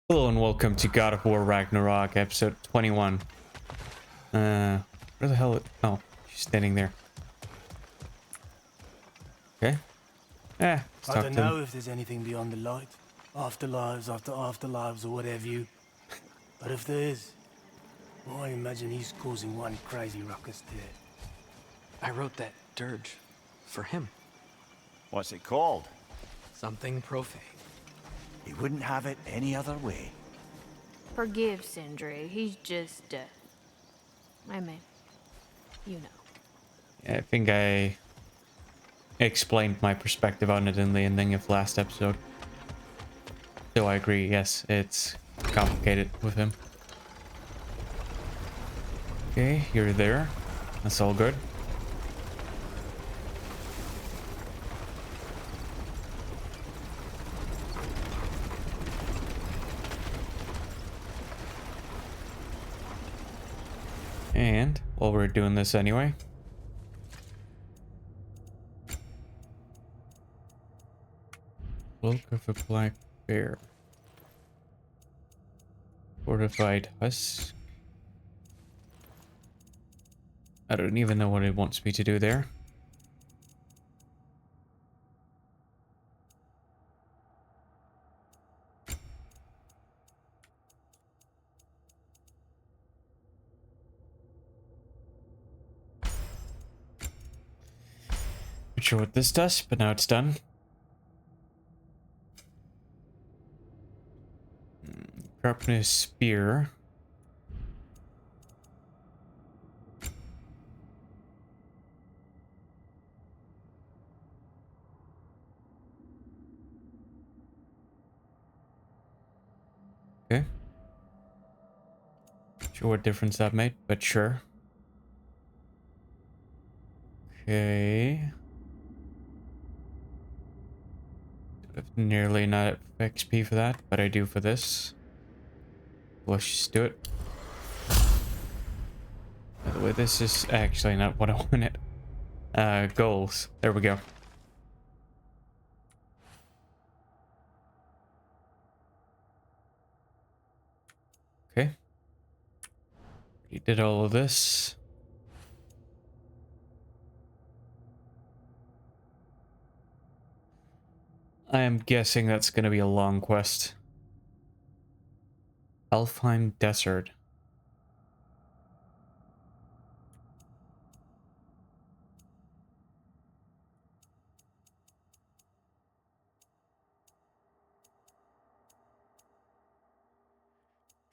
Hello and welcome to God of War Ragnarok, episode 21. Where the hell? Oh, she's standing there. Okay. Let's I talk don't to him. know if there's anything beyond the light. Afterlives after afterlives or whatever you. But if there is, well, I imagine he's causing one crazy ruckus there. I wrote that dirge for him. What's it called? Something profane. He wouldn't have it any other way. Forgive Sindri. He's just, I mean, you know. Yeah, I think I explained my perspective on it in the ending of last episode. So I agree, yes, it's complicated with him. Okay, you're there. That's all good. And while we're doing this anyway, Cloak of a Black Bear. Fortified husk. I don't even know what it wants me to do there. Not sure what this does, but now it's done. Sharpness spear. Okay. Sure what difference that made, but sure. Okay. Nearly not XP for that, but I do for this. Let's just do it. By the way, this is actually not what I wanted. Goals. There we go. Okay. You did all of this. I am guessing that's going to be a long quest. Alfheim Desert.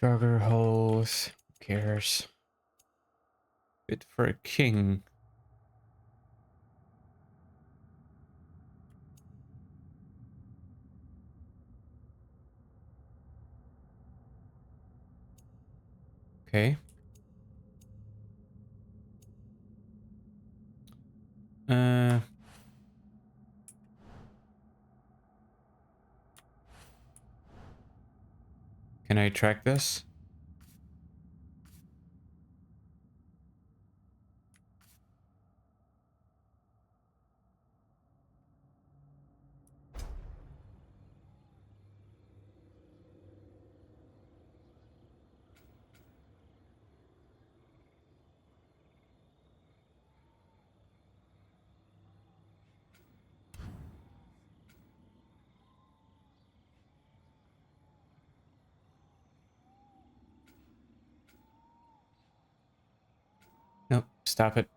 Jogger holes. Who cares? Fit for a king. Okay. Uh. Can I track this? Nope. Stop it.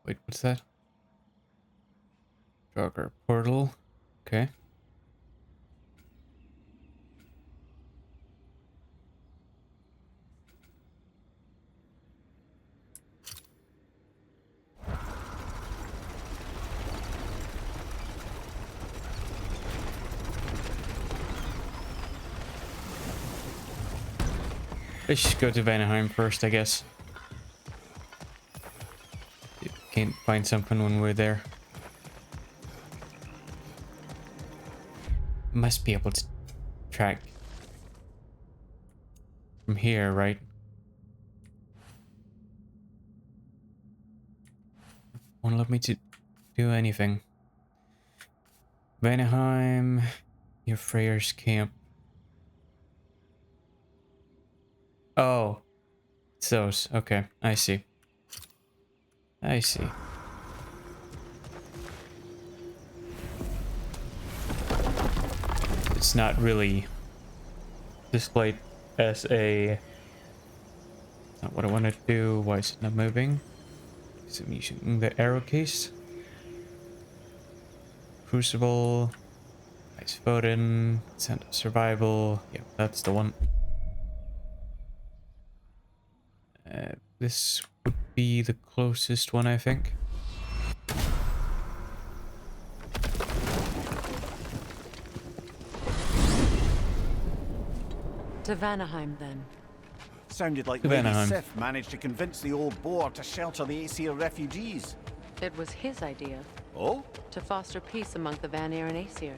Wait, what's that? Jogger portal. Okay. Let's just go to Vanaheim first, I guess. Can't find something when we're there. Must be able to track from here, right? Won't let me to do anything. Vanaheim, your Freyr's camp. Oh, it's those. Okay, I see. I see. It's not really displayed as a... Not what I want to do. Why is it not moving? Is it using the arrow case? Crucible. Ice Foden. Center Survival. Yeah, that's the one. This would be the closest one, I think. To Vanaheim, then. Sounded like To Lady Vanaheim. Sif managed to convince the old boar to shelter the Aesir refugees. It was his idea Oh? to foster peace among the Vanir and Aesir.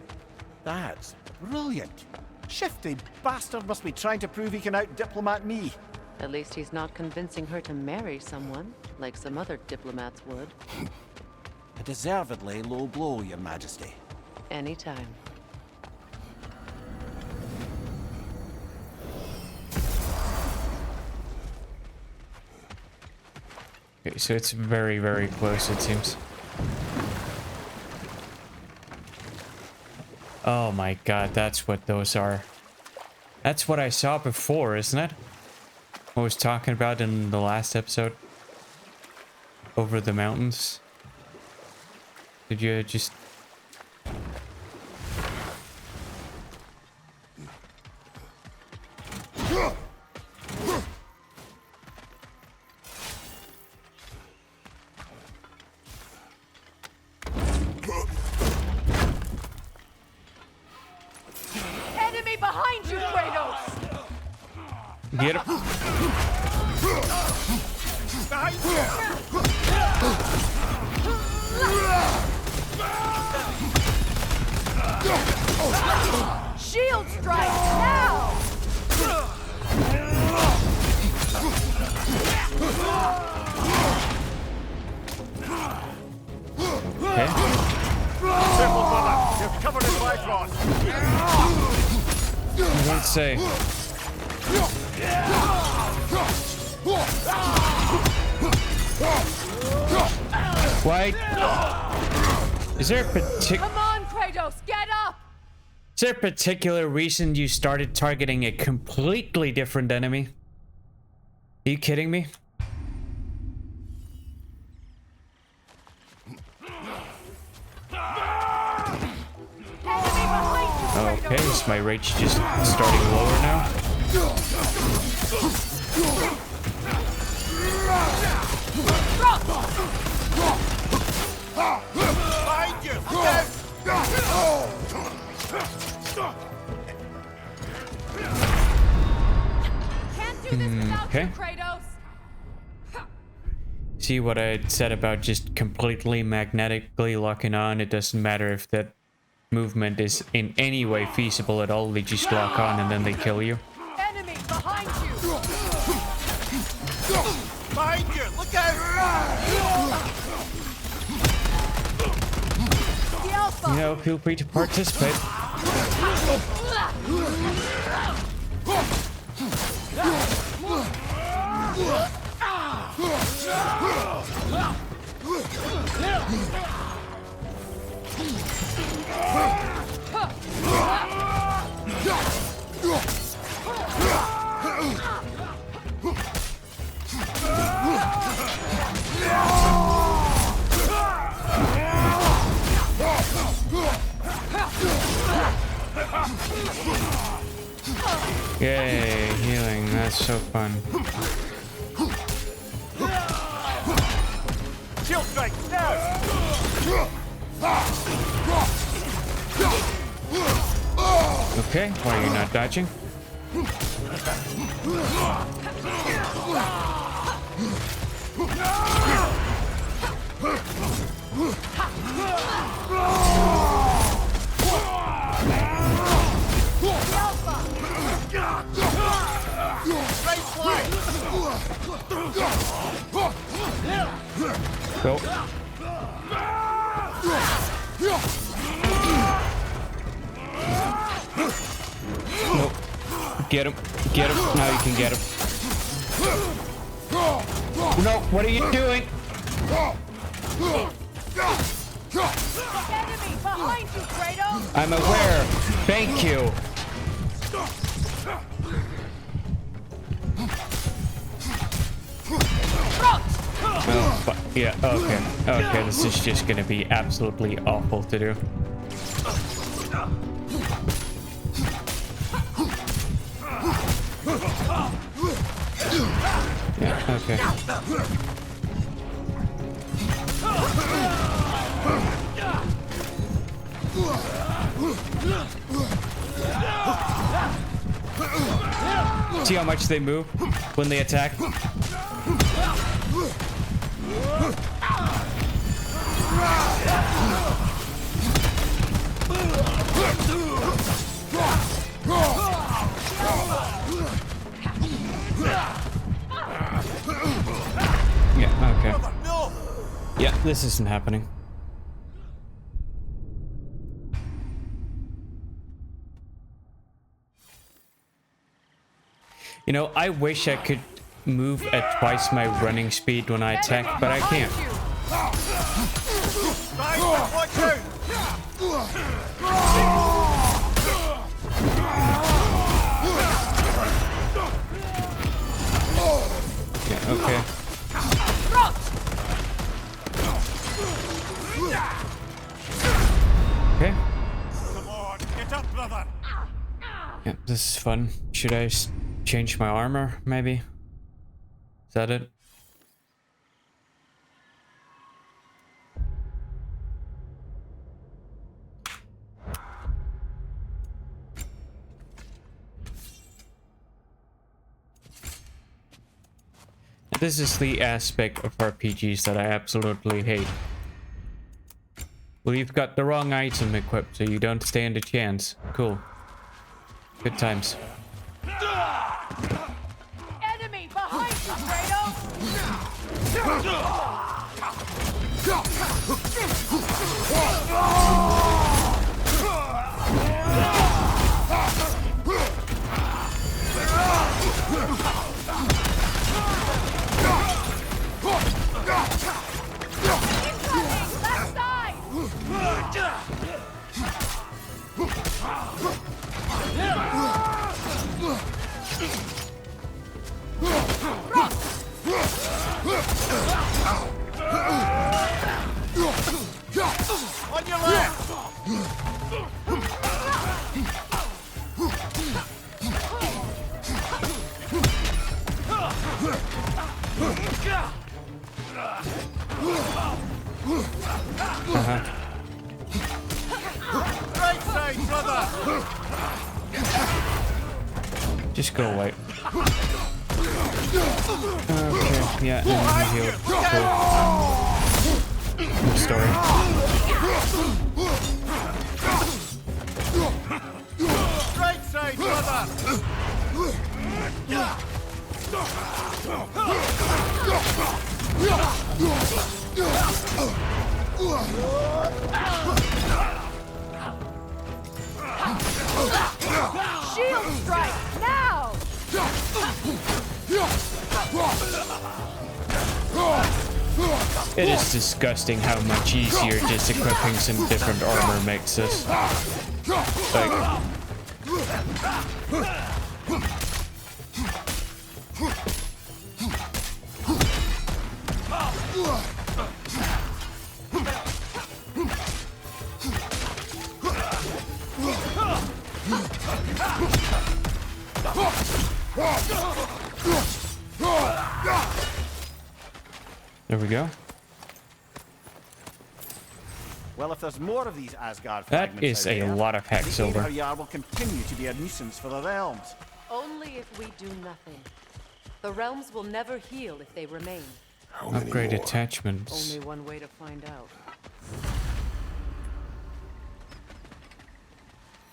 That's brilliant. Shifty bastard must be trying to prove he can out-diplomat me. At least he's not convincing her to marry someone, like some other diplomats would. A deservedly low blow, Your Majesty. Anytime. Okay, so it's very, very close, it seems. Oh my god, that's what those are. That's what I saw before, isn't it? I was talking about in the last episode. Over the mountains. Did you just... Enemy behind you, Kratos! Get him? Shield strike now! Okay. Careful, brother. You're covered in Bifrost. I don't say. Why? Is there a particular... Come on, Kratos, get up! Is there a particular reason you started targeting a completely different enemy? Are you kidding me? Enemy behind you, Kratos! Okay, is my rage just starting lower now? Behind you! Can't do this without okay. you, Kratos! See what I said about just completely magnetically locking on? It doesn't matter if that movement is in any way feasible at all. They just lock on and then they kill you. Enemy behind you! Behind you! Look out! The Alpha! You know, feel free to participate. Yay, healing. That's so fun. Shield strike now! Okay, why are you not dodging? Go. Nope. Get him. Get him. Now you can get him. No, what are you doing? Enemy behind you, Kratos! I'm aware. Thank you. Oh, yeah, okay. Okay, this is just gonna be absolutely awful to do. Yeah, okay. See how much they move when they attack? Yeah, okay. Yeah, this isn't happening. You know, I wish I could move at twice my running speed when I attack, but I can't. Yeah, okay. Okay. Come on, get up, brother. Yeah, this is fun. Should I change my armor, maybe? Is that it? This is the aspect of RPGs that I absolutely hate. Well, you've got the wrong item equipped, so you don't stand a chance. Cool. Good times. Enemy behind you, Kratos! Incoming! Left side! On your left. Right side, brother. Just go away. Okay, yeah, and healed. Cool. Good story. Right side, brother. Shield strike! Now! It is disgusting how much easier just equipping some different armor makes this. Like, there we go. Well, if there's more of these Asgard That fragments is out a there, lot of the Hacksilver. Aether will continue to be a nuisance for the realms. Only if we do nothing. The realms will never heal if they remain. Upgrade attachments. Only one way to find out.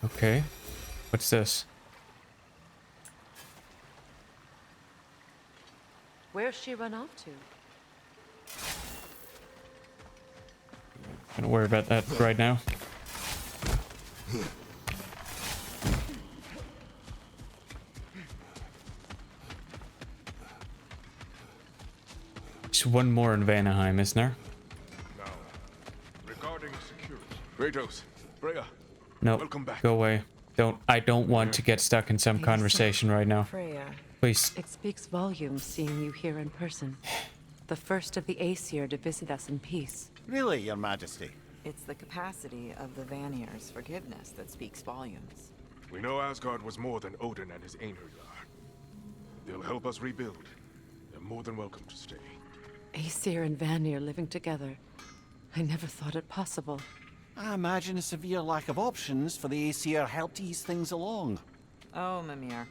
Okay. What's this? Where's she run off to? Don't worry about that right now. There's one more in Vanaheim, isn't there? Now, regarding security. Kratos, Freya, No, welcome back. go away. I don't want to get stuck in some Hey, conversation right now. Freya. Please. It speaks volumes seeing you here in person. The first of the Aesir to visit us in peace. Really, Your Majesty? It's the capacity of the Vanir's forgiveness that speaks volumes. We know Asgard was more than Odin and his Einherjar. They'll help us rebuild. They're more than welcome to stay. Aesir and Vanir living together. I never thought it possible. I imagine a severe lack of options for the Aesir helped ease things along. Oh, Mimir.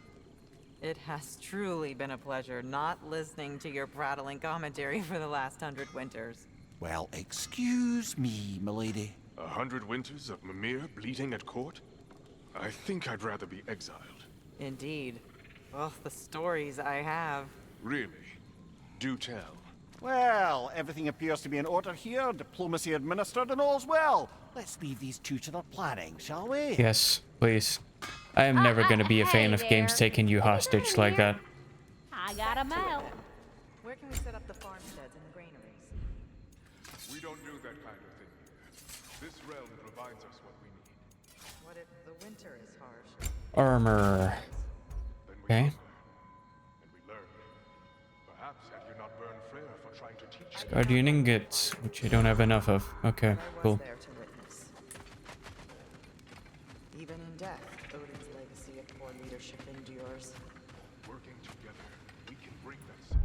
It has truly been a pleasure not listening to your prattling commentary for the last 100 winters. Well, excuse me, milady. 100 winters of Mimir bleeding at court? I think I'd rather be exiled. Indeed. Oh, the stories I have. Really? Do tell. Well, everything appears to be in order here, diplomacy administered, and all's well. Let's leave these two to their planning, shall we? Yes, please. I am never going to be a fan of games taking you hostage like that. I got him out. Where can we set up the farmsteads and the granaries? We don't do that kind of thing here. This realm provides us what we need. What if the winter is harsh? Armor. Then we Okay. learn. And we learn. Perhaps had you not burned Freya for trying to teach us. Guardian ingots, which I don't have enough of. Okay, But I was cool. there to witness. Even in death, Odin's legacy of poor leadership endures. Working together, we can bring that.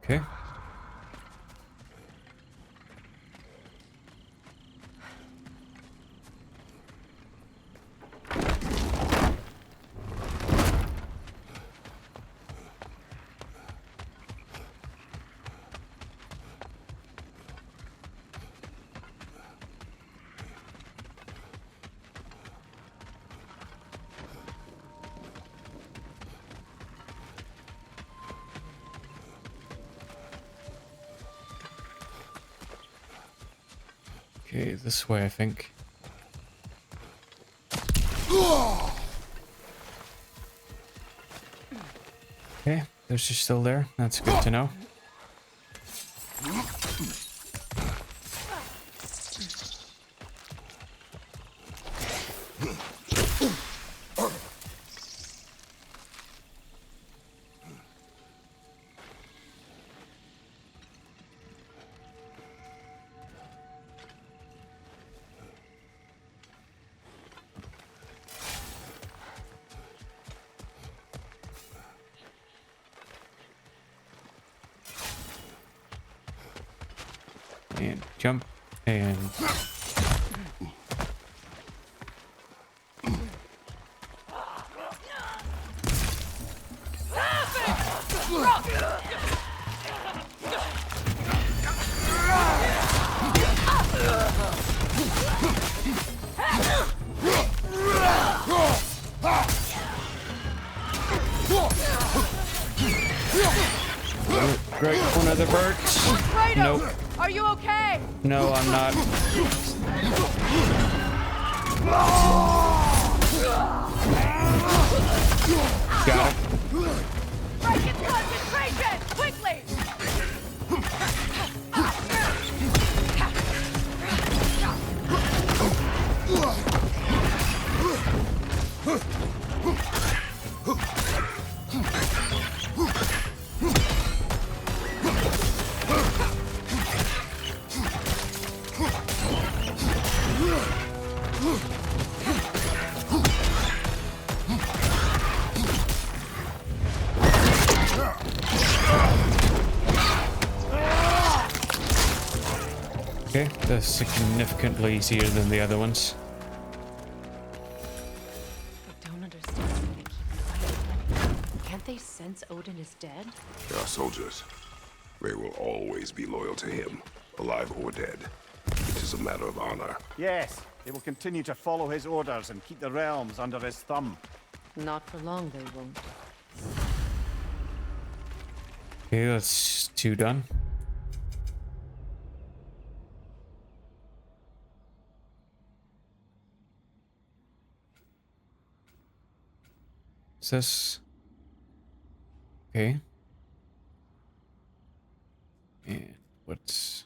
Okay. Okay, this way, I think. Okay, they're just still there. That's good to know. And jump and great, one of the birds. Kratos, Nope. are you okay? No, I'm not. Got it. Break its concentration! Quickly! Okay, that's significantly easier than the other ones. I don't understand why they keep fighting. Can't they sense Odin is dead? They are soldiers. They will always be loyal to him, alive or dead. It is a matter of honor. Yes, they will continue to follow his orders and keep the realms under his thumb. Not for long, they won't. Okay, that's two done. Is this... Okay. And what's...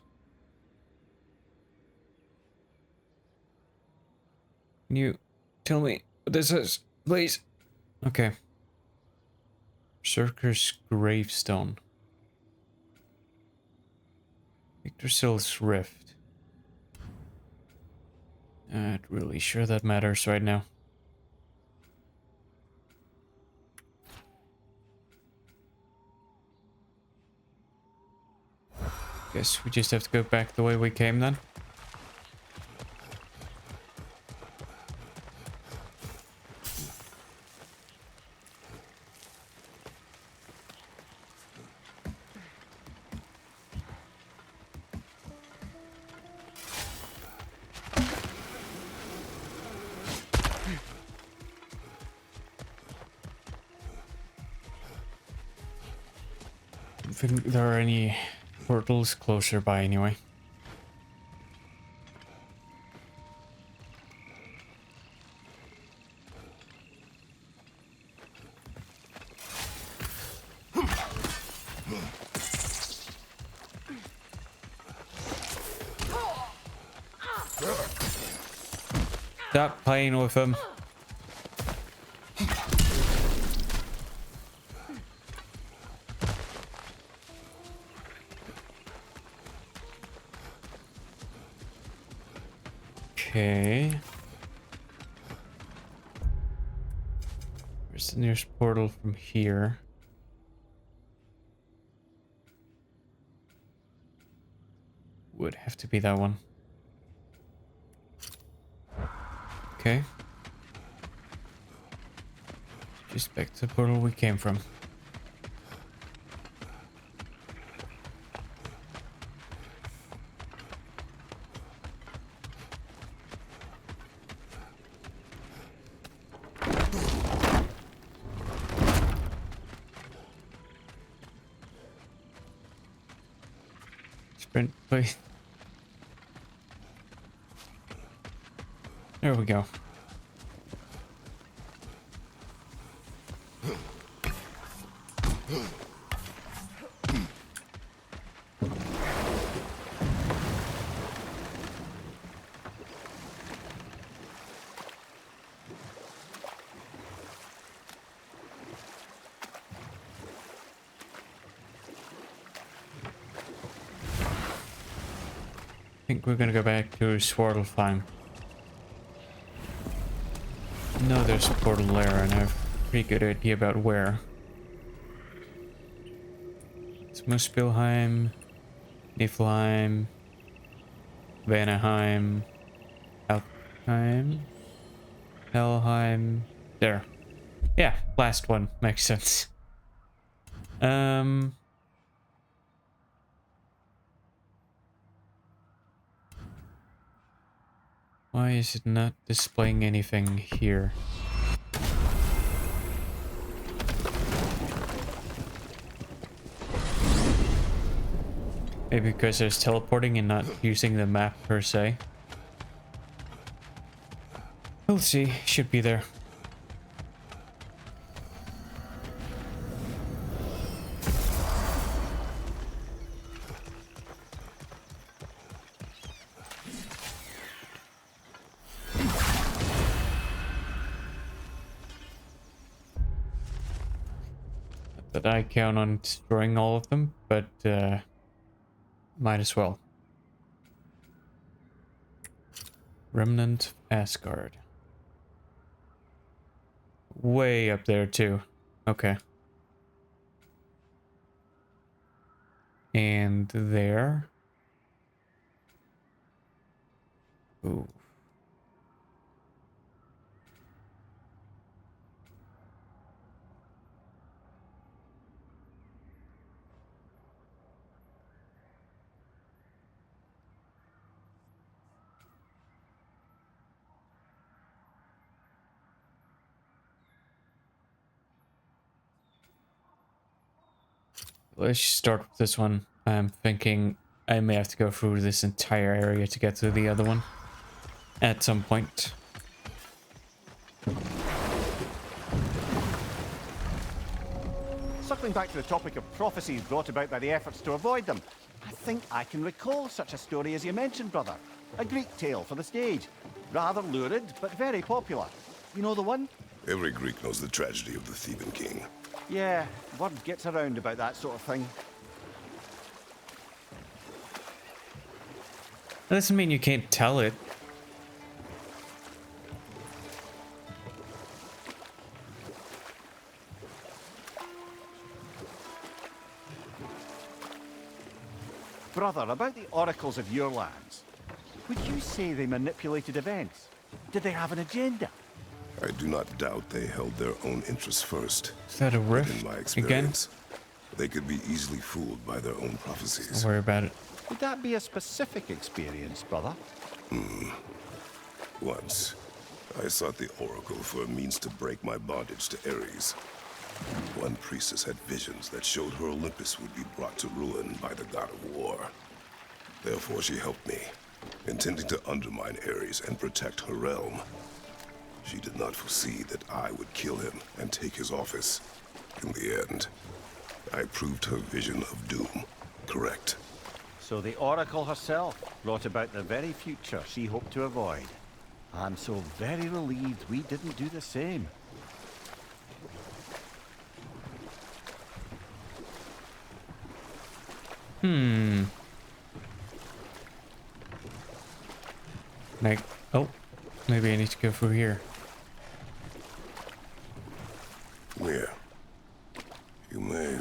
Can you tell me what this is, please? Okay. Berserker's gravestone. Yggdrasil's rift. Not really sure that matters right now. Guess we just have to go back the way we came then. I don't think there are any portals closer by anyway. Stop playing with him. Okay. Where's the nearest portal from here? Would have to be that one. Okay. Just back to the portal we came from. Sprint, please. There we go. I think we're gonna go back to Svartalfheim. No, there's a portal there, and I have a pretty good idea about where. It's Muspelheim, Niflheim, Vanaheim, Alfheim, Helheim. There. Yeah, last one makes sense. Why is it not displaying anything here? Maybe because there's teleporting and not using the map per se. We'll see. Should be there. That I count on destroying all of them, but might as well. Remnant Asgard. Way up there too. Okay. And there. Ooh. Let's start with this one. I'm thinking I may have to go through this entire area to get to the other one at some point. Circling back to the topic of prophecies brought about by the efforts to avoid them, I think I can recall such a story as you mentioned, brother. A Greek tale for the stage. Rather lurid, but very popular. You know the one? Every Greek knows the tragedy of the Theban king. Yeah, word gets around about that sort of thing. That doesn't mean you can't tell it. Brother, about the oracles of your lands, would you say they manipulated events? Did they have an agenda? I do not doubt they held their own interests first. Is that a But rift in my again? experience, they could be easily fooled by their own prophecies. Don't worry about it. Would that be a specific experience, brother? Once, I sought the oracle for a means to break my bondage to Ares. One priestess had visions that showed her Olympus would be brought to ruin by the god of war. Therefore she helped me, intending to undermine Ares and protect her realm. She did not foresee that I would kill him and take his office. In the end, I proved her vision of doom correct. So the oracle herself brought about the very future she hoped to avoid. I'm so very relieved we didn't do the same. Like, oh, maybe I need to go through here. Here, you may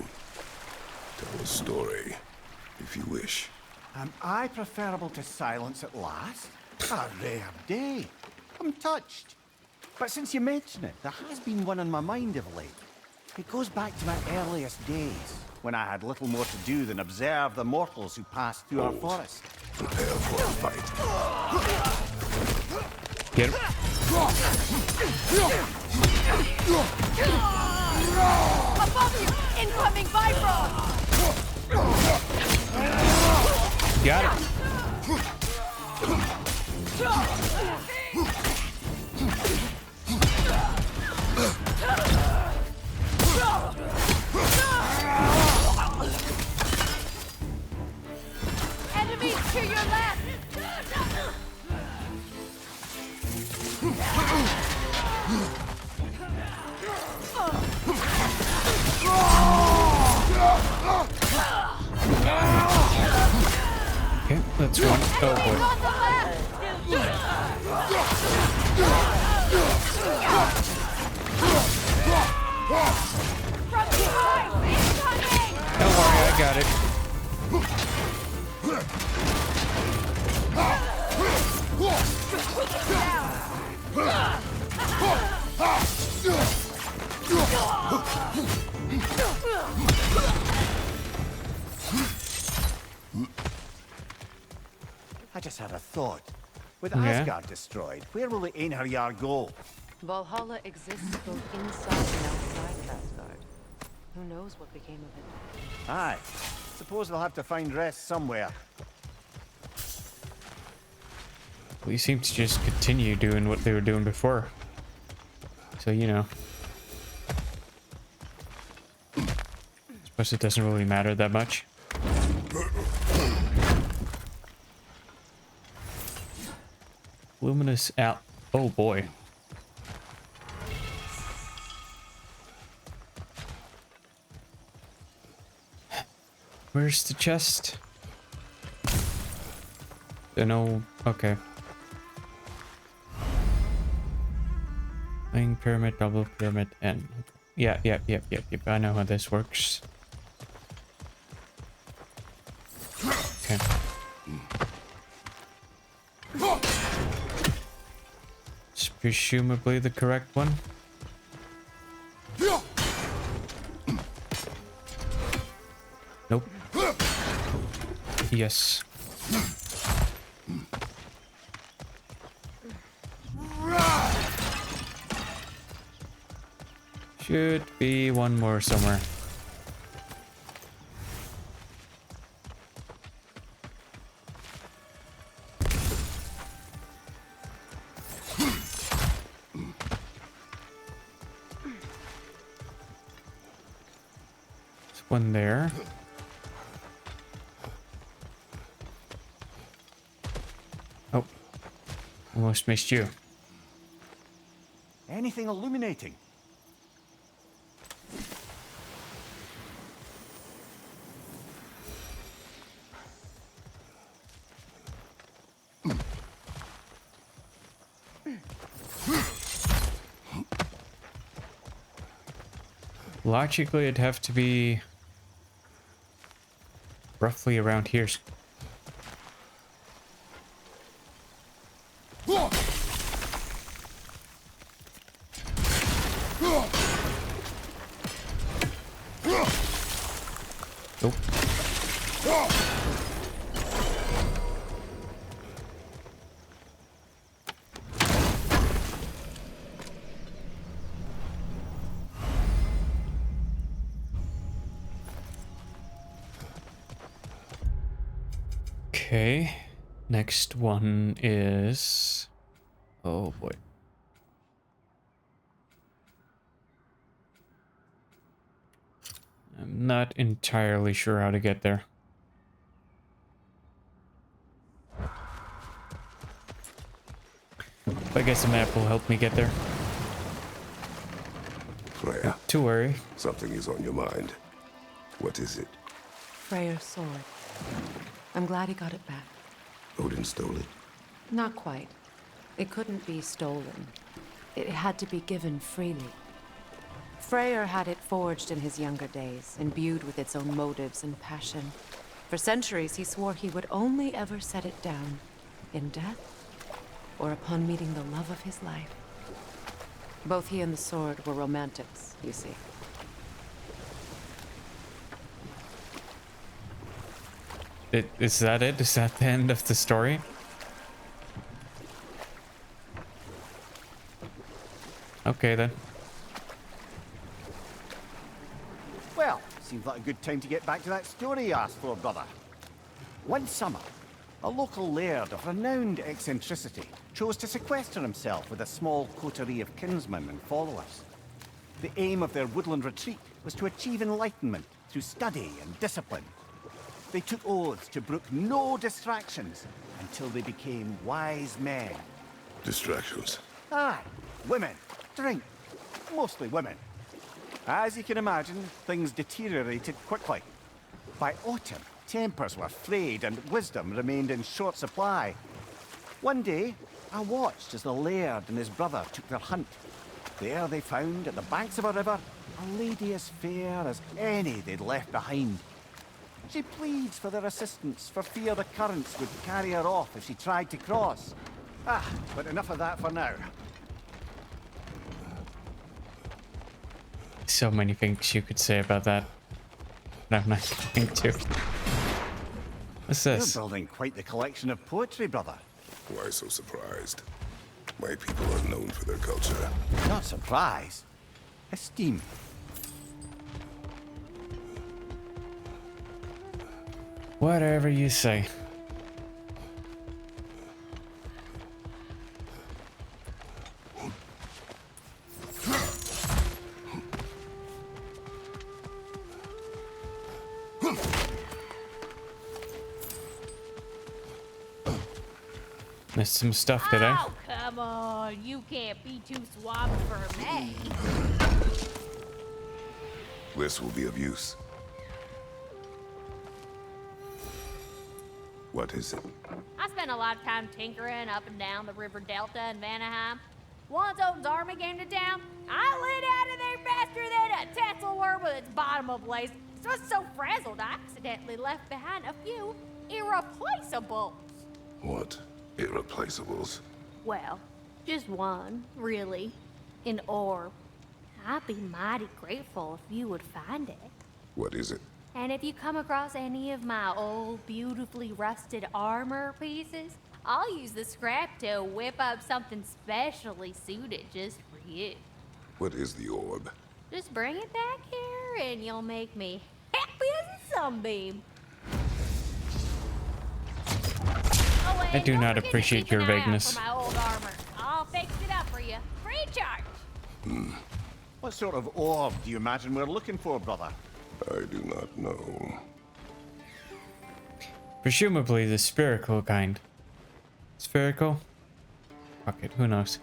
tell a story if you wish. Am I preferable to silence at last? A rare day. I'm touched. But since you mention it, there has been one on my mind of late. It goes back to my earliest days, when I had little more to do than observe the mortals who passed through our forest. Prepare for a fight. Get him. Above you! Incoming Bifrost! Got it. Enemies to your left! Okay, that's one. Oh boy. On the left! From behind! Incoming! Don't worry, I got it. I just had a thought. With Yeah? Asgard destroyed, where will the Einherjar go? Valhalla exists both inside and outside of Asgard. Who knows what became of it? Aye. Suppose they'll have to find rest somewhere. We seem to just continue doing what they were doing before. So, you know. Suppose it doesn't really matter that much. Luminous out. Oh boy. Where's the chest? No. Okay. Ring pyramid, double pyramid, and yeah. I know how this works. Okay. It's presumably the correct one. Nope. Yes. Should be one more somewhere. One there. Oh, almost missed you. Anything illuminating? Logically, it'd have to be roughly around here. Nope. Okay, next one is... Oh boy. I'm not entirely sure how to get there. I guess the map will help me get there. Freya, Not to worry. something is on your mind. What is it? Freyr's sword. I'm glad he got it back. Odin stole it? Not quite. It couldn't be stolen. It had to be given freely. Freyr had it forged in his younger days, imbued with its own motives and passion. For centuries, he swore he would only ever set it down in death or upon meeting the love of his life. Both he and the sword were romantics, you see. Is that it? Is that the end of the story? Okay then. Well, seems like a good time to get back to that story you asked for, brother. One summer, a local laird of renowned eccentricity chose to sequester himself with a small coterie of kinsmen and followers. The aim of their woodland retreat was to achieve enlightenment through study and discipline. They took oaths to brook no distractions until they became wise men. Distractions. Aye, women, drink, mostly women. As you can imagine, things deteriorated quickly. By autumn, tempers were frayed and wisdom remained in short supply. One day, I watched as the laird and his brother took their hunt. There they found, at the banks of a river, a lady as fair as any they'd left behind. She pleads for their assistance for fear the currents would carry her off if she tried to cross. But enough of that for now. So many things you could say about that. But I'm not going to. What's this? You're building quite the collection of poetry, brother. Why so surprised? My people are known for their culture. Not surprise. Esteem. Whatever you say. Missed some stuff today. Oh, come on. You can't be too suave for me. This will be of use. What is it? I spent a lot of time tinkering up and down the river delta in Vanaheim. Once Odin's army came to town, I lit out of there faster than a Tesla worm with its bottom ablaze. So I was so frazzled I accidentally left behind a few irreplaceables. What? Irreplaceables? Well, just one, really. An orb. I'd be mighty grateful if you would find it. What is it? And if you come across any of my old, beautifully rusted armor pieces, I'll use the scrap to whip up something specially suited just for you. What is the orb? Just bring it back here and you'll make me happy as a sunbeam. Oh, I do not appreciate your vagueness. For my old armor. I'll fix it up for you. Free charge. What sort of orb do you imagine we're looking for, brother? I do not know. Presumably the spherical kind. Spherical? Fuck it, who knows?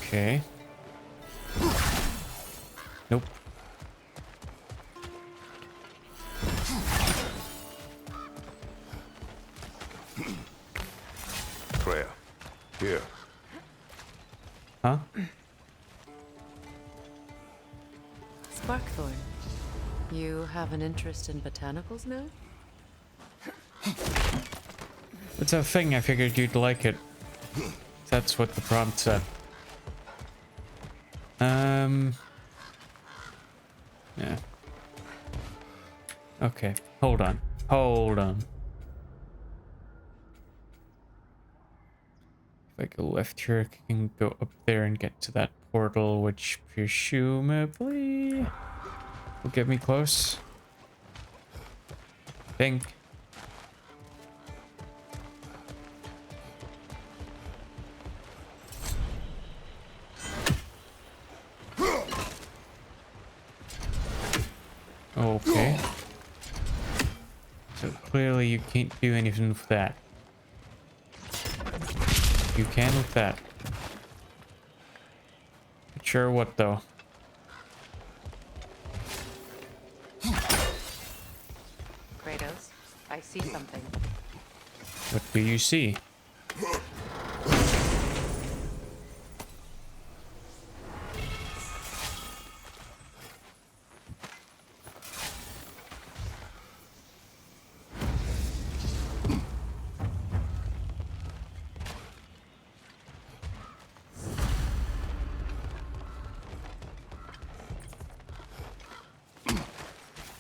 Okay. Nope. Freya, here. Huh? Sparkthorn, you have an interest in botanicals now? It's a thing, I figured you'd like it. That's what the prompt said. Yeah. Okay, hold on. Hold on. If I go left here, I can go up there and get to that portal, which presumably will get me close. Think. Okay. So clearly you can't do anything with that. You can with that. Not sure what though. Kratos, I see something. What do you see?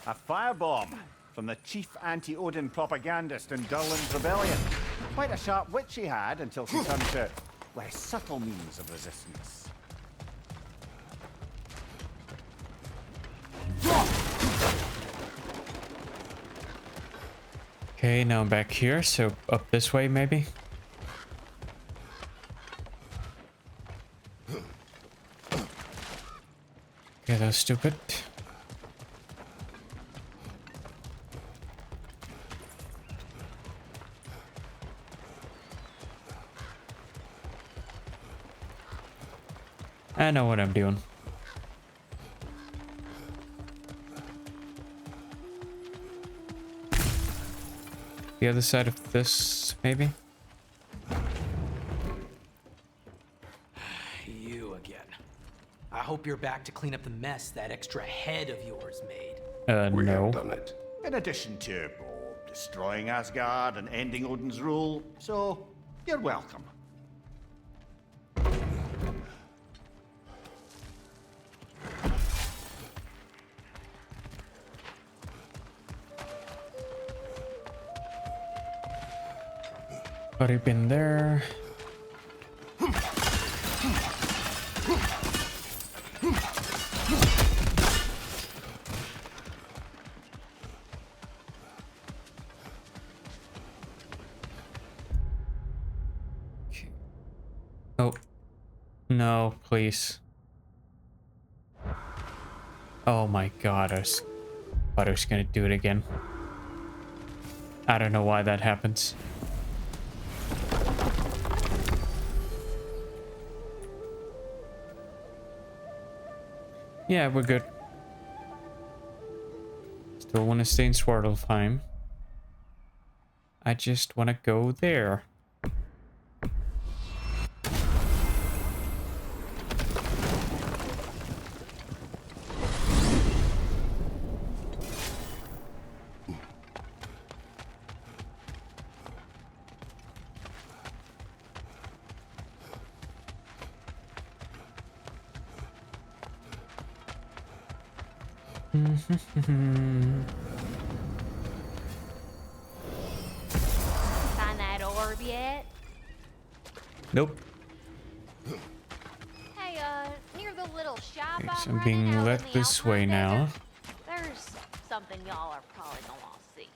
A firebomb from the chief anti-Odin propagandist in Durland's rebellion. Quite a sharp wit she had until she turned to less subtle means of resistance. Okay, now I'm back here, so up this way maybe? Okay, that was stupid. I know what I'm doing. The other side of this, maybe? You again. I hope you're back to clean up the mess that extra head of yours made. We No. have done it. In addition to destroying Asgard and ending Odin's rule, so you're welcome. Already been there. Okay. Oh. No, please. Oh my god, thought I was gonna do it again. I don't know why that happens. Yeah, we're good. Still want to stay in Svartalfheim. I just want to go there. Find that orb yet? Nope. Hey, near the little shop Okay, so I'm I'm being running out led in the this way Alpine now. Desert, there's something y'all are probably gonna want to see.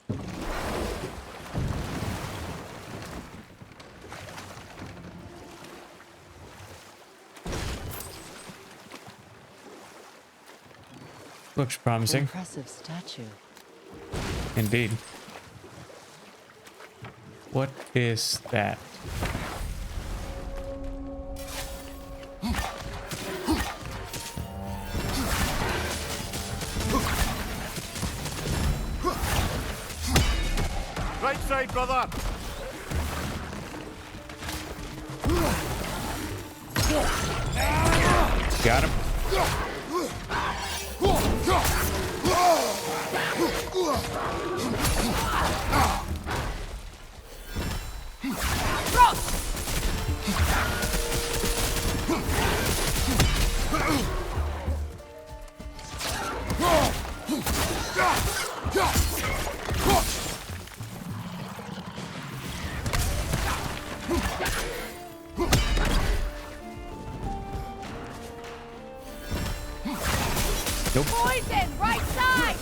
Looks promising. Impressive statue. Indeed. What is that? Right side, brother. Got him. Nope. Poison, right side!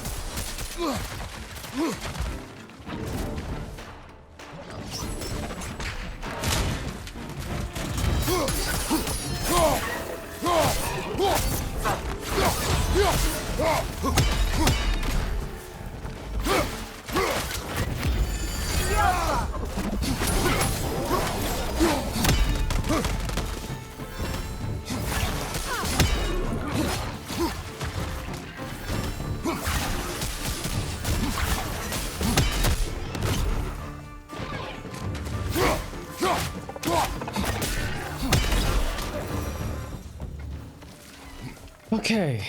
Okay.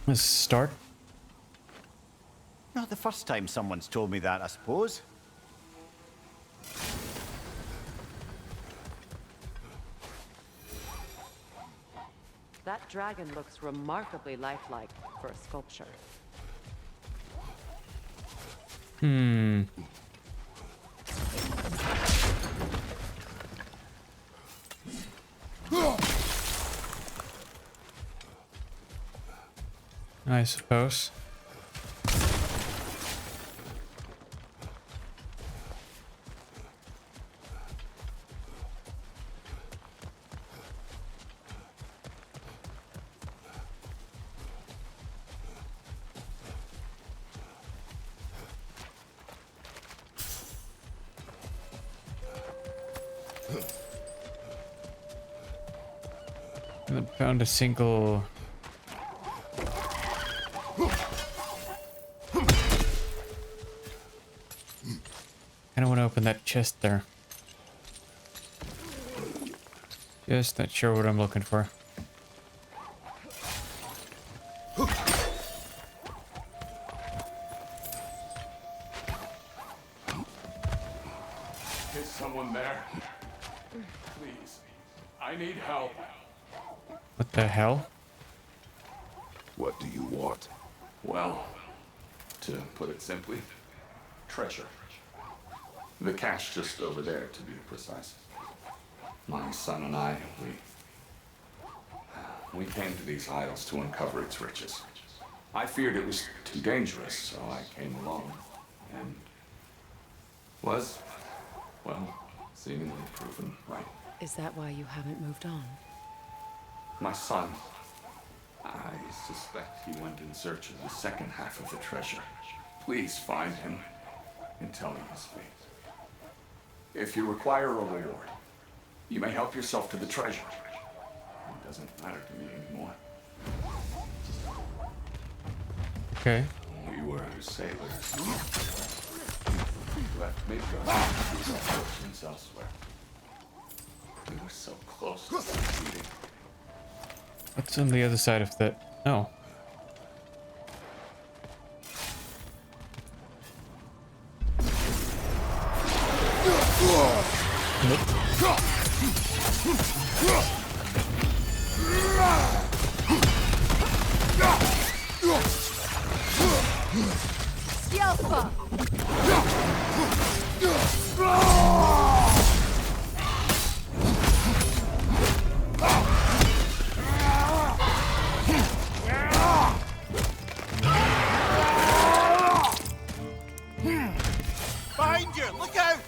Let's start. Not the first time someone's told me that, I suppose. That dragon looks remarkably lifelike for a sculpture. I suppose. I haven't found a single. I don't want to open that chest there. Just not sure what I'm looking for. Is someone there? Please. I need help. What the hell? What do you want? Well, to put it simply, treasure. The cache just over there, to be precise. My son and I, we came to these isles to uncover its riches. I feared it was too dangerous, so I came along and was, well, seemingly proven right. Is that why you haven't moved on? My son, I suspect he went in search of the second half of the treasure. Please find him and tell me his fate. If you require a reward, you may help yourself to the treasure. It doesn't matter to me anymore. Okay. We were sailors. Left Midgard to do our fortunes elsewhere. We were so close to succeeding. What's on the other side of that? Oh. Yelpa! Behind you! Look out!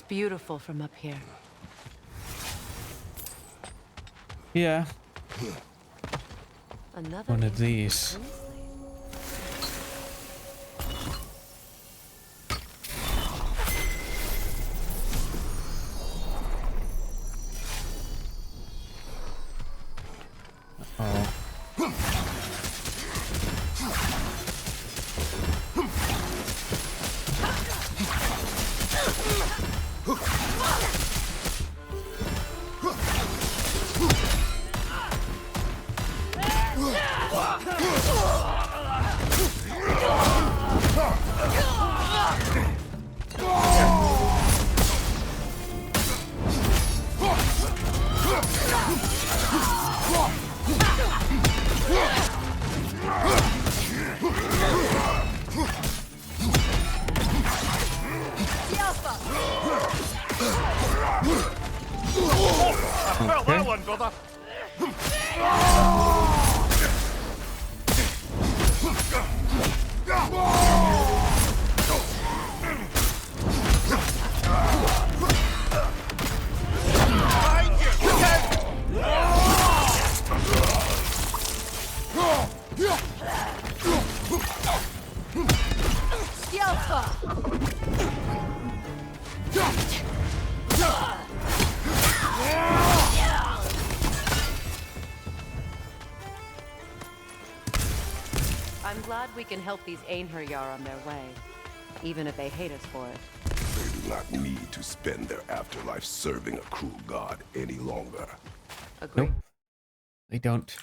beautiful from up here. Yeah, Another one of ancient these. princely. Oh. Well, that one, brother. I'm glad we can help these Einherjar on their way, even if they hate us for it. They do not need to spend their afterlife serving a cruel god any longer. Agree. Nope. They don't.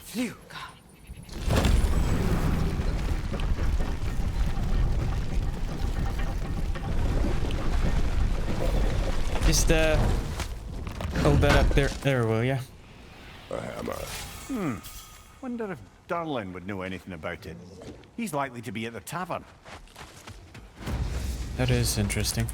Phew, God. Just hold that up there, will ya? A hammer. Wonder if Darlin would know anything about it. He's likely to be at the tavern. That is interesting.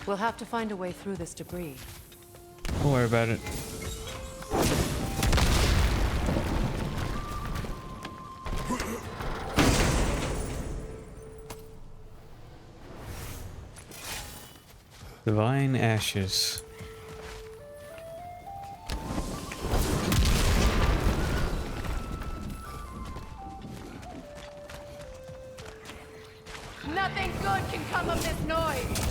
We'll have to find a way through this debris. Don't worry about it. Divine ashes. Nothing good can come of this noise.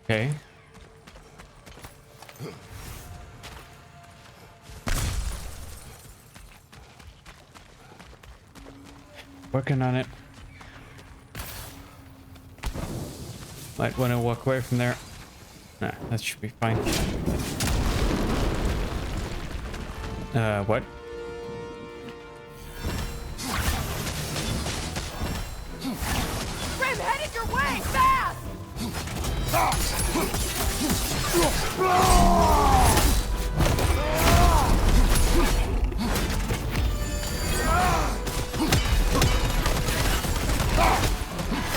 Okay. Working on it. Might want to walk away from there. Nah, that should be fine. What? Grim, headed your way, fast!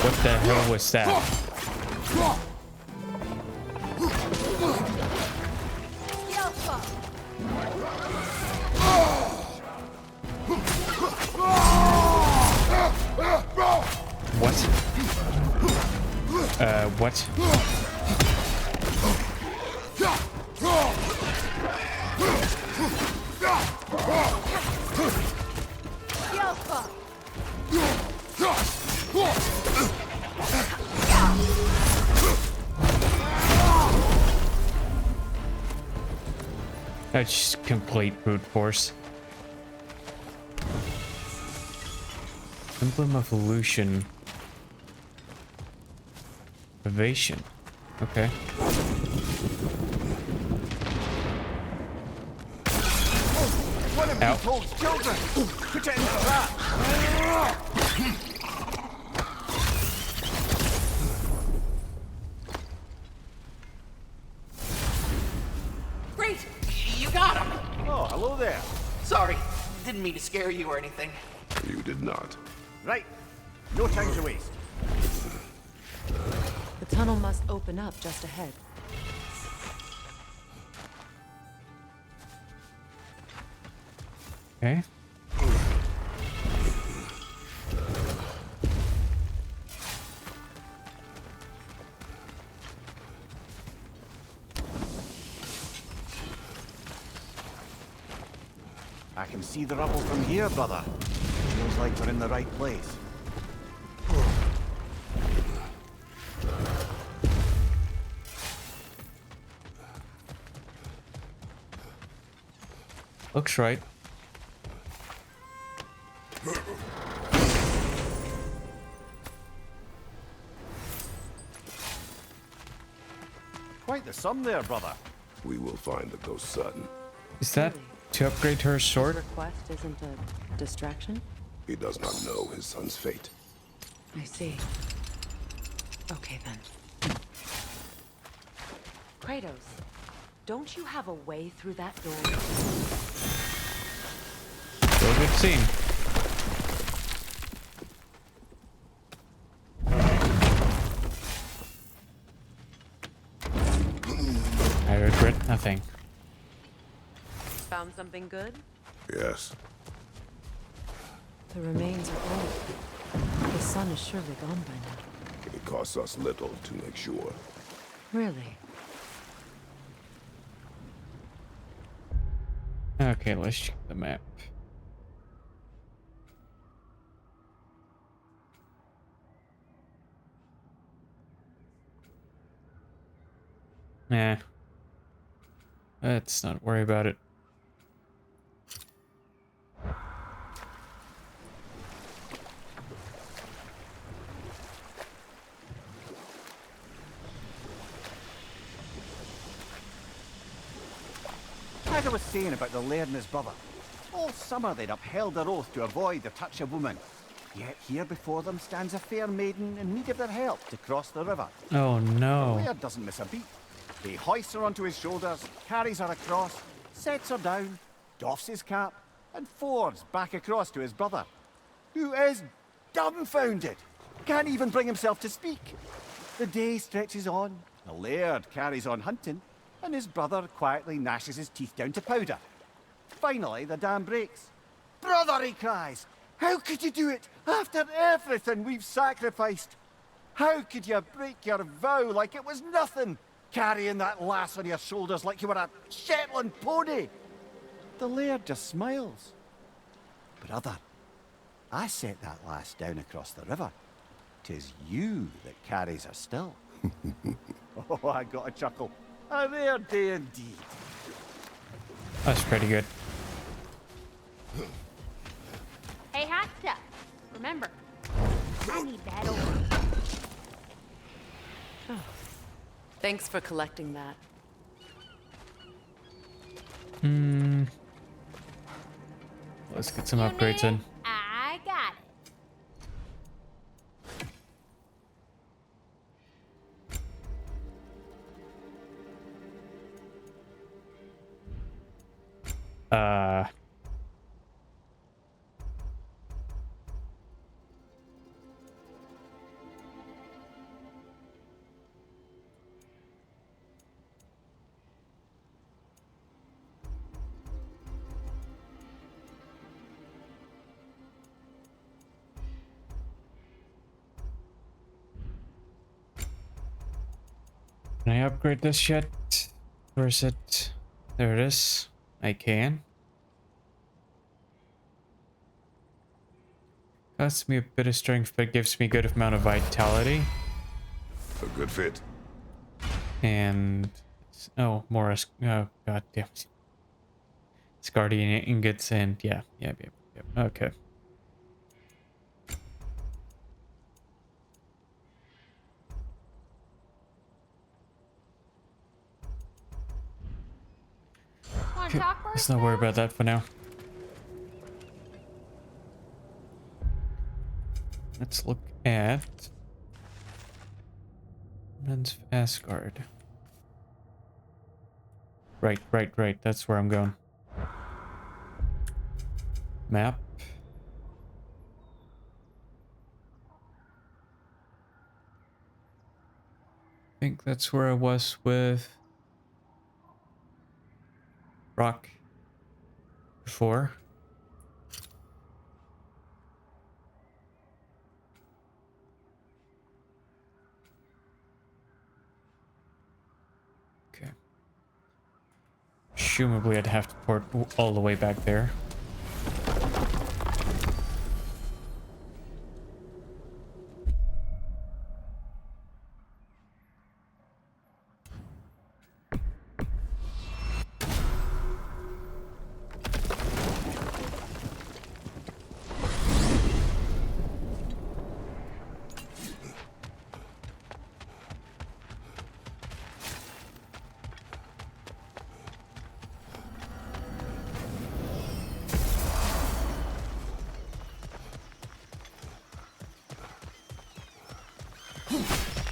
What the hell was that? Yelpa! What? What? Yelpa! That's just complete brute force. Emblem of illusion. Ovation. Okay. One of Ow. these old children. Put it in the trap. Great! You got him! Oh, hello there. Sorry, didn't mean to scare you or anything. You did not. Right. No time to waste. The tunnel must open up just ahead. Okay. I can see the rubble from here, brother. Feels like we're in the right place. Looks right. Quite the sum there, brother. We will find the ghost son. Is that to upgrade her sword? Request isn't a distraction? He does not know his son's fate. I see. Okay then. Kratos, don't you have a way through that door? So good scene. I regret nothing. Found something good? Yes. The remains are old. The sun is surely gone by now. It costs us little to make sure. Really? Okay, let's check the map. Nah. Let's not worry about it. As I was saying about the laird and his brother, all summer they'd upheld their oath to avoid the touch of woman. Yet here before them stands a fair maiden in need of their help to cross the river. Oh The no. laird doesn't miss a beat. He hoists her onto his shoulders, carries her across, sets her down, doffs his cap, and fords back across to his brother, who is dumbfounded, can't even bring himself to speak. The day stretches on, the laird carries on hunting, and his brother quietly gnashes his teeth down to powder. Finally, the dam breaks. "Brother," he cries, "how could you do it after everything we've sacrificed? How could you break your vow like it was nothing, carrying that lass on your shoulders like you were a Shetland pony?" The laird just smiles. "Brother, I set that lass down across the river. 'Tis you that carries her still." Oh, I got a chuckle. A rare day indeed. That's pretty good. Hey, hot stuff. Remember, I need that over. Thanks for collecting that. let's get some You upgrades need in. it? I got it. Uh, can I upgrade this yet? Where is it? There it is. I can. Costs me a bit of strength, but gives me a good amount of vitality. A good fit. And oh, more. Oh god damn. Asgardian ingots and yeah. Okay. Want to talk Let's first? not worry about that for now. Let's look at Remnants of Asgard. Right. That's where I'm going. Map. I think that's where I was with Rock before. Okay. Presumably I'd have to port all the way back there.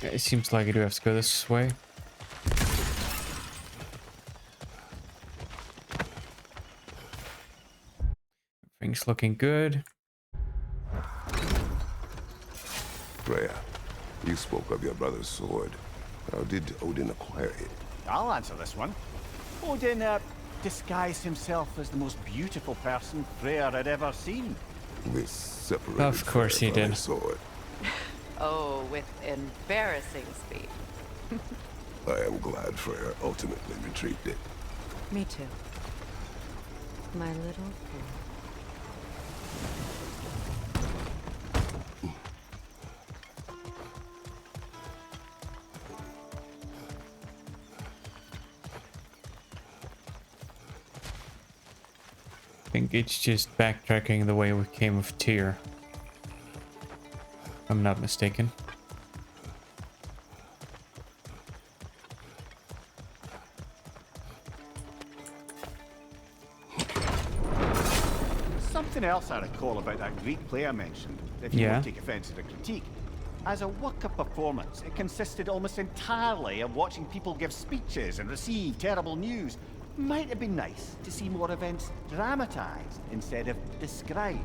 It seems like I do have to go this way. Everything's looking good. Freya, you spoke of your brother's sword. How did Odin acquire it? I'll answer this one. Odin disguised himself as the most beautiful person Freyr had ever seen. This separated Of course Freya he from did. his sword. Oh, with embarrassing speed. I am glad Freya ultimately retrieved it. Me too. My little fool. I think it's just backtracking the way we came with Tyr. If I'm not mistaken. Something else I recall about that Greek play I mentioned, if you Yeah. won't take offense to the critique. As a work-up performance, it consisted almost entirely of watching people give speeches and receive terrible news. Might have been nice to see more events dramatized instead of described.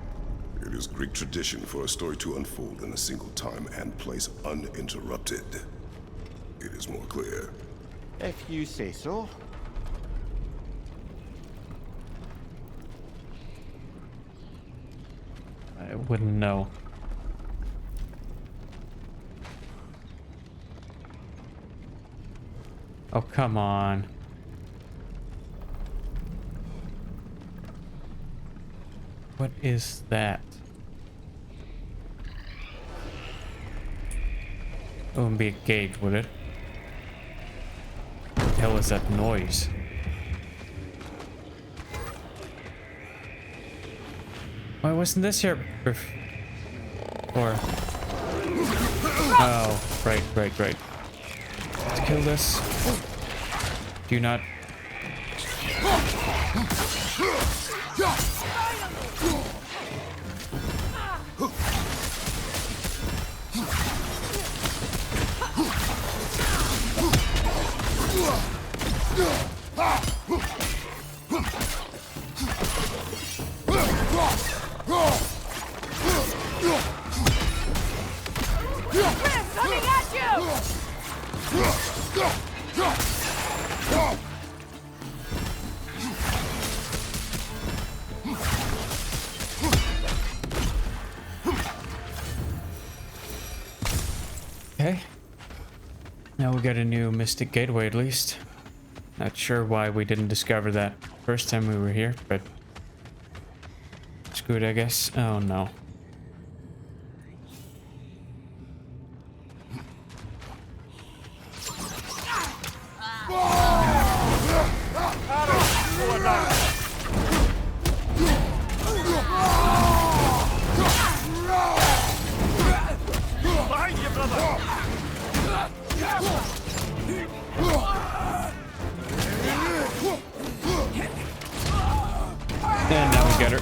It is Greek tradition for a story to unfold in a single time and place uninterrupted. It is more clear. If you say so. I wouldn't know. Oh, come on. What is that? It wouldn't be a gate, would it? What the hell is that noise? Why wasn't this here before? Oh, right. Let's kill this. Do not. Okay. Now we got a new Mystic Gateway at least. Not sure why we didn't discover that first time we were here, but it's good, I guess. Oh no. Behind you, brother! And now we get her.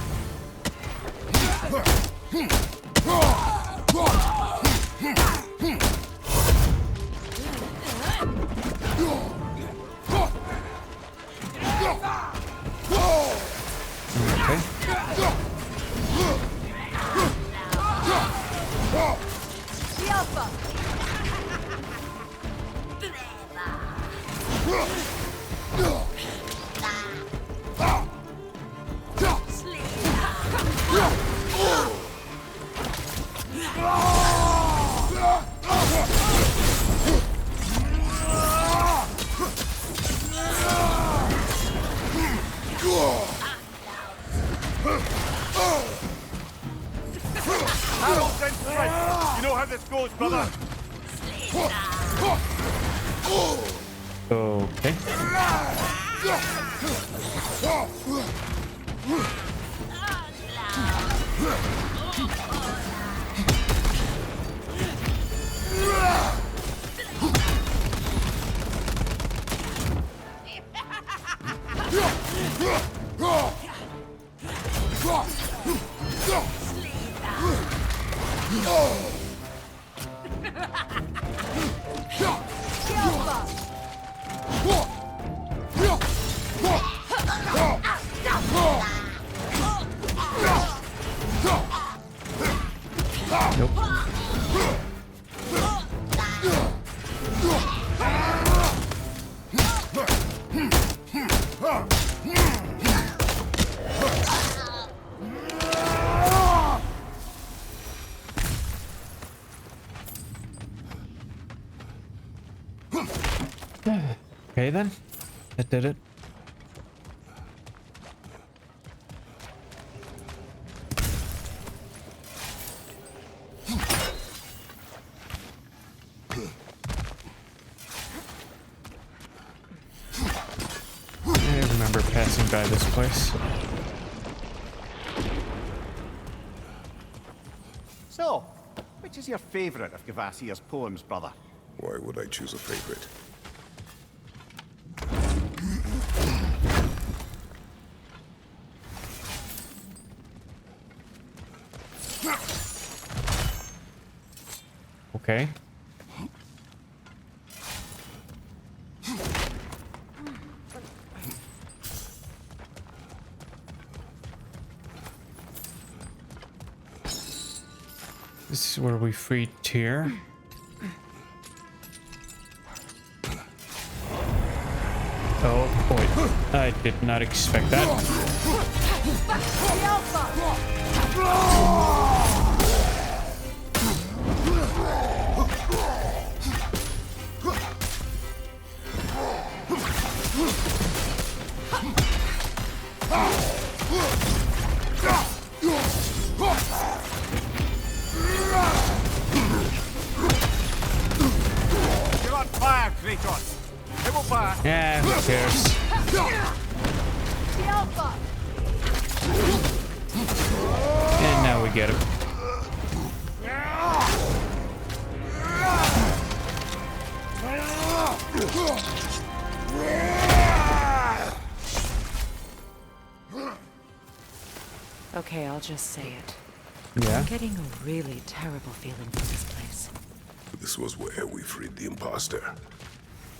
You know how this goes, brother. Okay. Okay then, that did it. I remember passing by this place. So, which is your favorite of Gavassia's poems, brother? Why would I choose a favorite? Okay. This is where we free Tyr. Oh boy, I did not expect that. You're on fire, Kratos. It will fire. Yeah, who cares? And now we get him. Okay, I'll just say it. Yeah. I'm getting a really terrible feeling from this place. This was where we freed the imposter.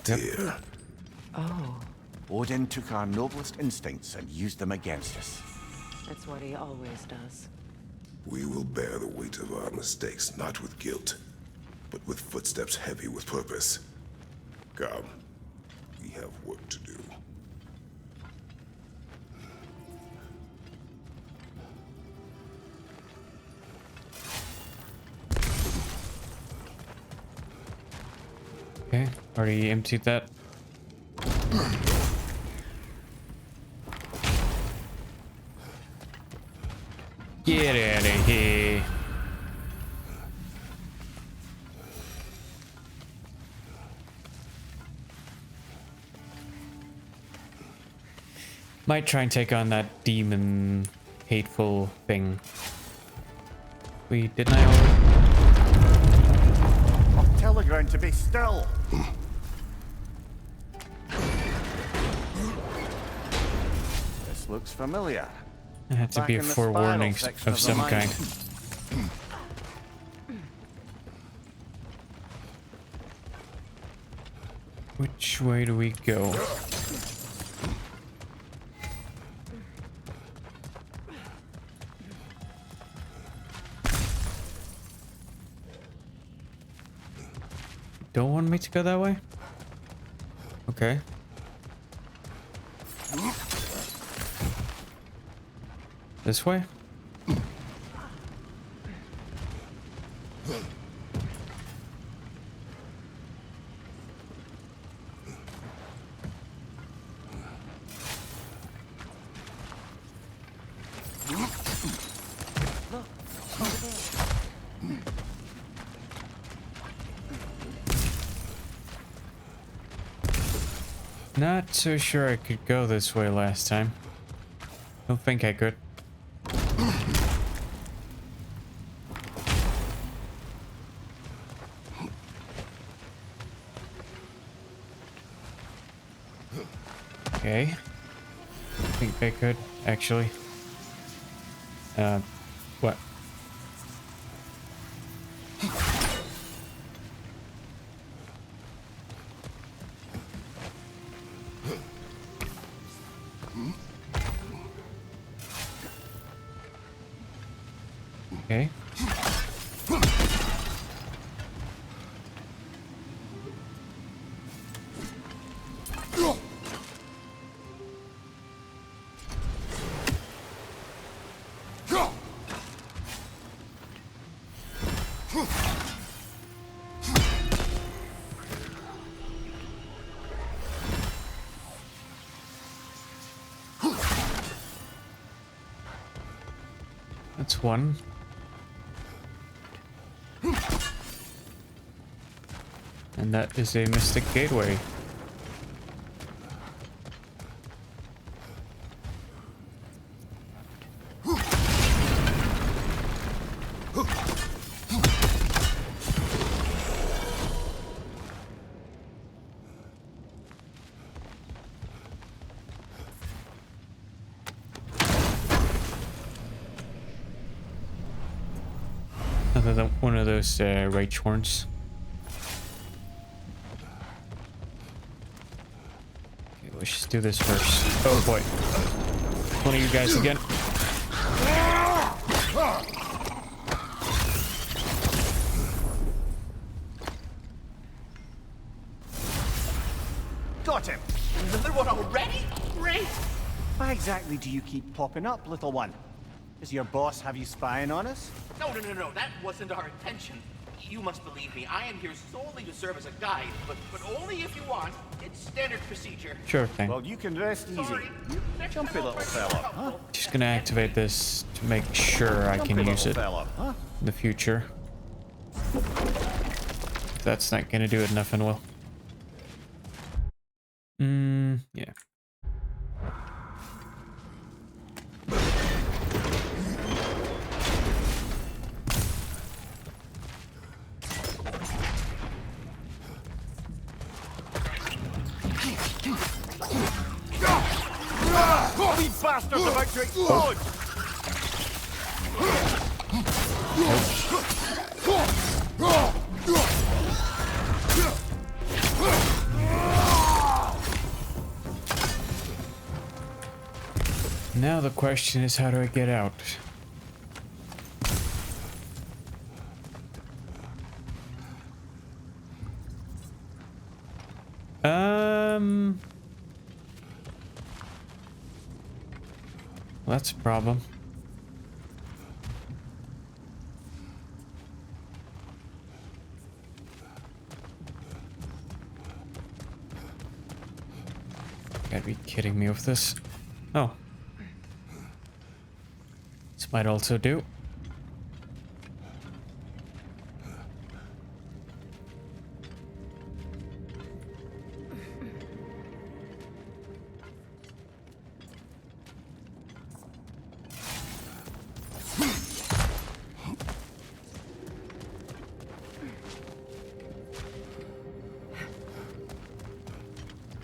Yep. Tyr. Oh, Odin took our noblest instincts and used them against us. that's what he always does. We will bear the weight of our mistakes, not with guilt, but with footsteps heavy with purpose. Come, we have work to do. Okay, already emptied that. Get out of here. Might try and take on that demon hateful thing. Didn't I already? Tell the ground to be still. This looks familiar. It had to be a forewarning of some kind. Which way do we go? Don't want me to go that way? Okay. This way? Not so sure I could go this way last time. Don't think I could. Okay. I think I could, actually. What? Okay. That's one. And that is a mystic gateway. Another one of those rage horns. Okay, let's just do this first. Oh boy. One of you guys again. Got him! Another one already? Great! Why exactly do you keep popping up, little one? Does your boss have you spying on us? No, that wasn't our intention. You must believe me, I am here solely to serve as a guide, but only if you want. It's standard procedure. Sure thing. Well, you can rest easy. Sorry. Jumpy little fella, huh? Just gonna activate this to make sure I can use it Fella, huh? in the future. If that's not gonna do it, nothing will. Yeah. These bastards about to explode! Now the question is, how do I get out? Well, that's a problem. Gotta be kidding me with this. Oh. This might also do.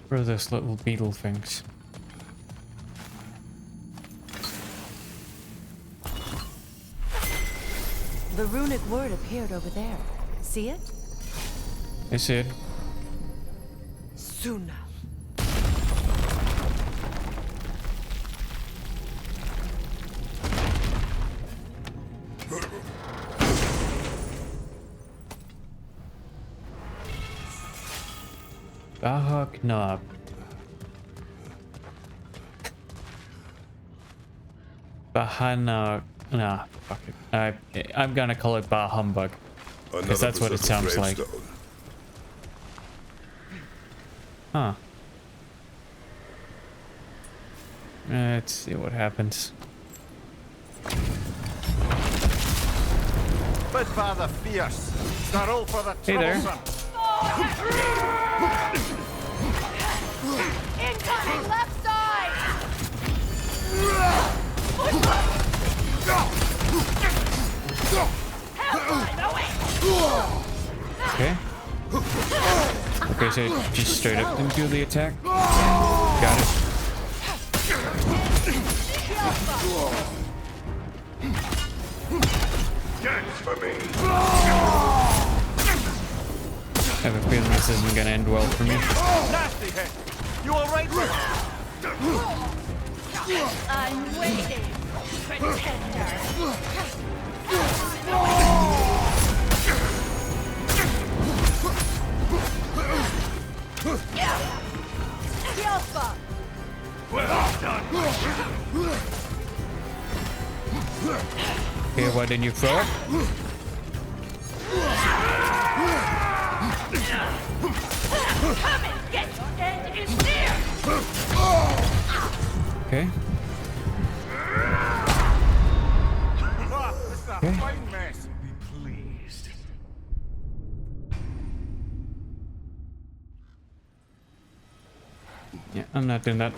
Where are those little beetle things? The runic word appeared over there. See it? I see it. Suna. Knob. Bahana. Nah, fuck it. I'm gonna call it Bah Humbug. Because that's what it sounds like. Huh. Let's see what happens. Bid father fierce. Start all for the Hey there. Incoming left side! Okay. Okay, so just straight up didn't do the attack. Got it. I have a feeling this isn't gonna end well for me. Nasty hit. You all right? I'm waiting, pretender. Alpha. Well done. Okay, why didn't you throw it? Come and get your end is near. Okay. This is a fine mess. Be pleased. Yeah, I'm not doing that.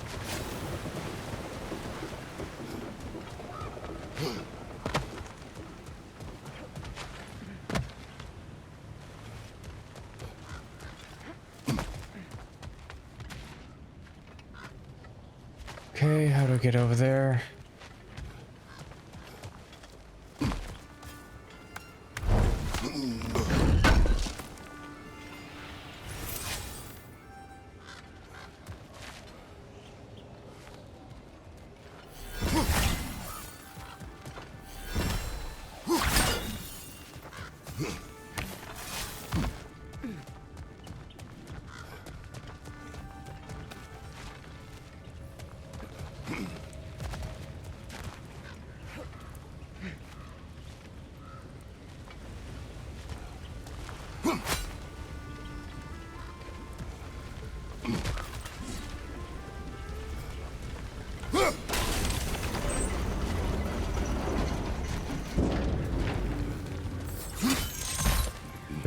Okay, how do I get over there?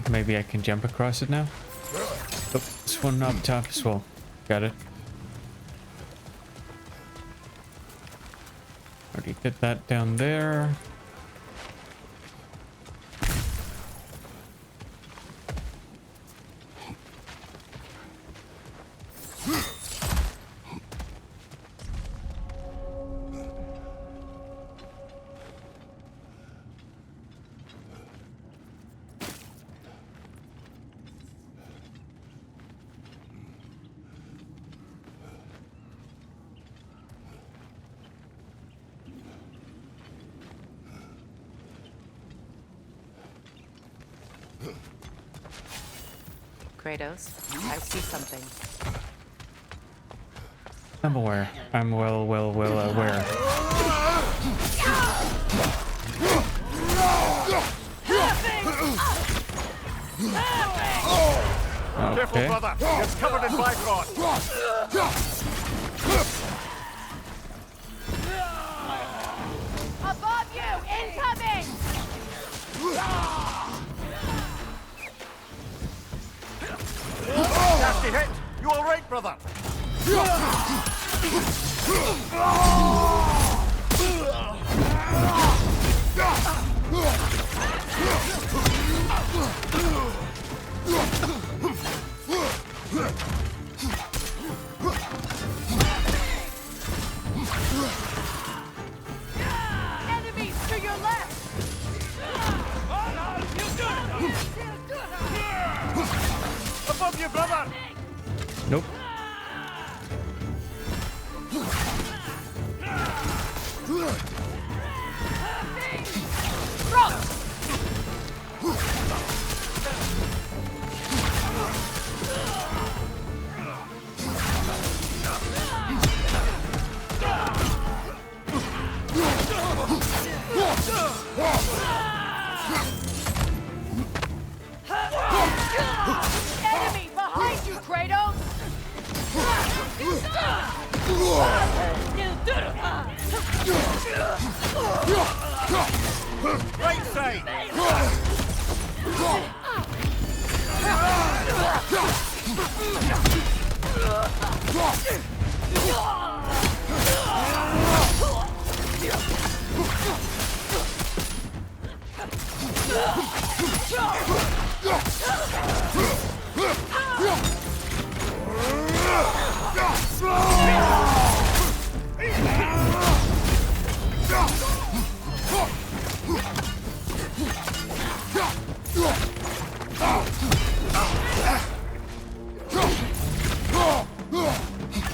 Maybe I can jump across it now. Oh, this one up top as well. Got it. Already did that down there. Kratos, I see something. I'm aware. I'm well aware. Careful, Okay. brother. It's covered in bifrost. brother. Enemies to your left! Above you, brother. Nope. Enemy behind you, Kratos! Right side.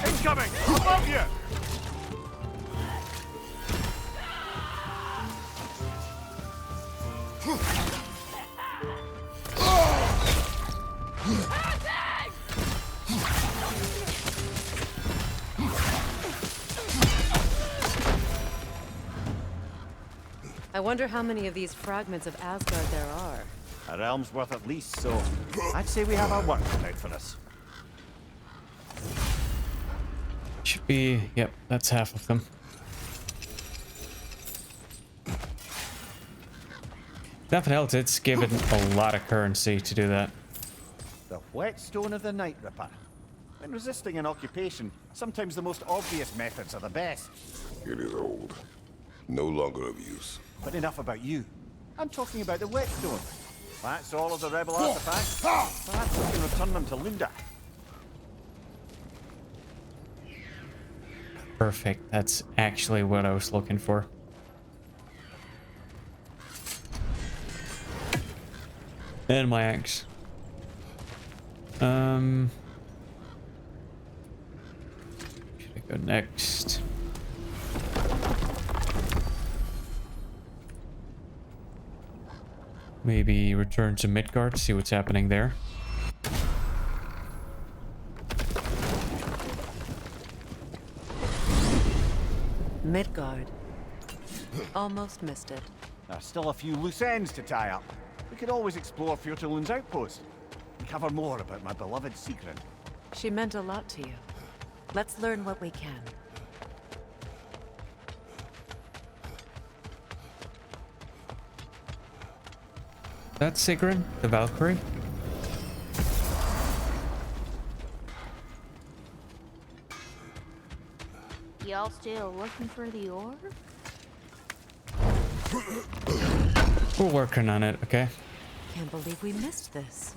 Incoming! Above you! I wonder how many of these fragments of Asgard there are. A realm's worth at least, so I'd say we have our work cut out for us. Should be, yep, that's half of them. Nothing else, it's given a lot of currency to do that. The whetstone of the Night Ripper. When resisting an occupation, sometimes the most obvious methods are the best. It is old. No longer of use. But enough about you. I'm talking about the whetstone. That's all of the rebel artifacts. Perhaps we can return them to Lunda. Perfect, that's actually what I was looking for. And my axe. Should I go next? Maybe return to Midgard, see what's happening there. Midgard. Almost missed it. There's still a few loose ends to tie up. We could always explore Fjortulund's outpost and cover more about my beloved Sigrun. She meant a lot to you. Let's learn what we can. That's Sigrun, the Valkyrie. Y'all still looking for the orb? We're working on it, okay? Can't believe we missed this.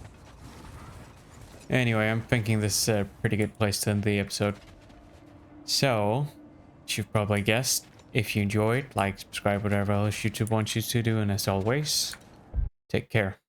Anyway, I'm thinking this is a pretty good place to end the episode. So, as you've probably guessed, if you enjoyed, like, subscribe, whatever else YouTube wants you to do, and as always, take care.